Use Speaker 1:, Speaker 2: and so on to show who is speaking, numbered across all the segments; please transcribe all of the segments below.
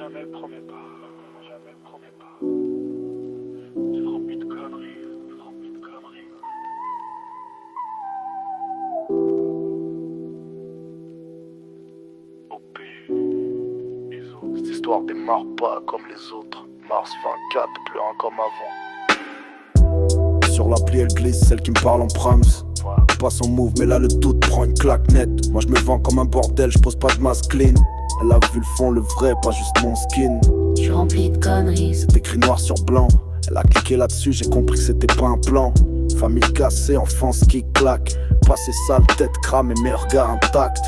Speaker 1: jamais, promets pas. Jamais, promets pas. C'est rempli de conneries. Rempli de conneries. OP. Les autres. Cette histoire démarre pas comme les autres. Mars 24, plus rien comme avant.
Speaker 2: Sur l'appli elle glisse, celle qui me parle en prams. Pas son move, mais là le doute prend une claque nette. Moi je me vends comme un bordel, je pose pas de masque clean. Elle a vu le fond, le vrai, pas juste mon skin.
Speaker 3: J'suis rempli de conneries.
Speaker 2: C'est écrit noir sur blanc. Elle a cliqué là-dessus, j'ai compris que c'était pas un plan. Famille cassée, enfance qui claque. Passé sale, tête cramée, mais regard intact.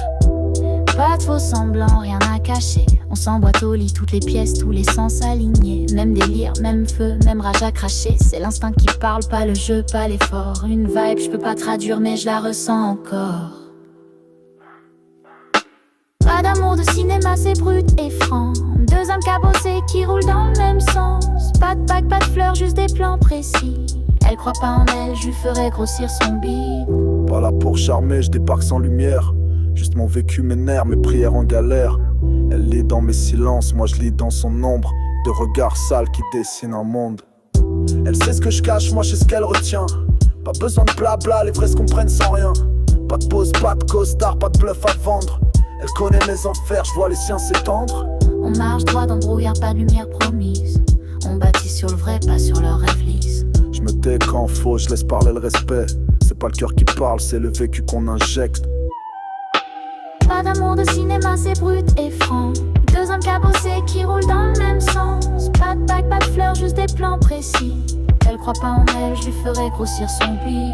Speaker 3: Pas de faux semblants, rien à cacher. On s'emboîte au lit, toutes les pièces, tous les sens alignés. Même délire, même feu, même rage à cracher. C'est l'instinct qui parle, pas le jeu, pas l'effort. Une vibe, je peux pas traduire, mais je la ressens encore. Pas d'amour de cinéma, c'est brut et franc. Deux âmes cabossées qui roulent dans le même sens. Pas de bague, pas de fleurs, juste des plans précis. Elle croit pas en elle, je lui ferai grossir son bide.
Speaker 2: Pas là pour charmer, je débarque sans lumière. Juste mon vécu m'énerve, mes prières en galère. Elle lit dans mes silences, moi je lis dans son ombre. De regards sales qui dessinent un monde. Elle sait ce que je cache, moi je sais ce qu'elle retient. Pas besoin de blabla, les vrais se comprennent sans rien. Pas de pause, pas de costard, pas de bluff à vendre. Elle connaît mes enfers, je vois les siens s'étendre.
Speaker 3: On marche droit dans le brouillard, pas de lumière promise. On bâtit sur le vrai, pas sur leur rêve lisse.
Speaker 2: Je me tais quand faut, je laisse parler le respect. C'est pas le cœur qui parle, c'est le vécu qu'on injecte.
Speaker 3: Pas d'amour de cinéma, c'est brut et franc. Deux âmes cabossées qui roulent dans le même sens. Pas de bague, pas de fleurs, juste des plans précis. Elle croit pas en elle, je lui ferai grossir son bide.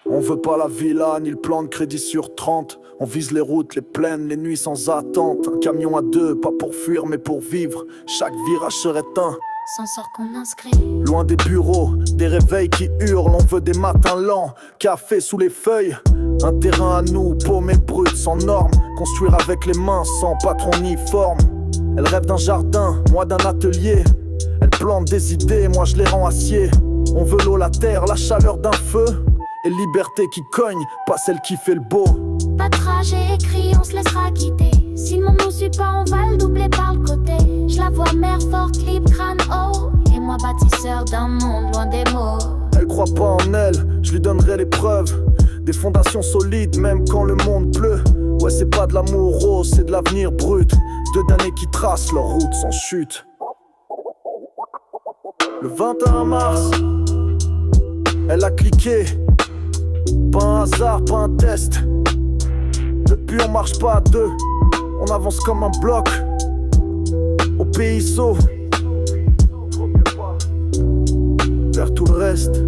Speaker 2: On veut pas la villa, ni le plan de crédit sur 30. On vise les routes, les plaines, les nuits sans attente. Un camion à deux, pas pour fuir mais pour vivre. Chaque virage serait un.
Speaker 3: S'en sort qu'on inscrit.
Speaker 2: Loin des bureaux, des réveils qui hurlent. On veut des matins lents, café sous les feuilles. Un terrain à nous, paumé brut, sans normes. Construire avec les mains, sans patron ni forme. Elle rêve d'un jardin, moi d'un atelier. Elle plante des idées, moi je les rends acier. On veut l'eau, la terre, la chaleur d'un feu. Et liberté qui cogne, pas celle qui fait le beau.
Speaker 3: Pas de trajet écrit, on se laissera quitter. Si le monde nous suit pas, on va le doubler par le côté. Je la vois mère forte, libre, crâne haut. Et moi bâtisseur d'un monde loin des mots.
Speaker 2: Elle croit pas en elle, je lui donnerai les preuves. Des fondations solides, même quand le monde pleut. Ouais, c'est pas de l'amour rose, c'est de l'avenir brut. Deux damnés qui tracent leur route sans chute. Le 21 mars, elle a cliqué. Pas un hasard, pas un test. Depuis on marche pas à deux, on avance comme un bloc. Au PISO, vers tout le reste.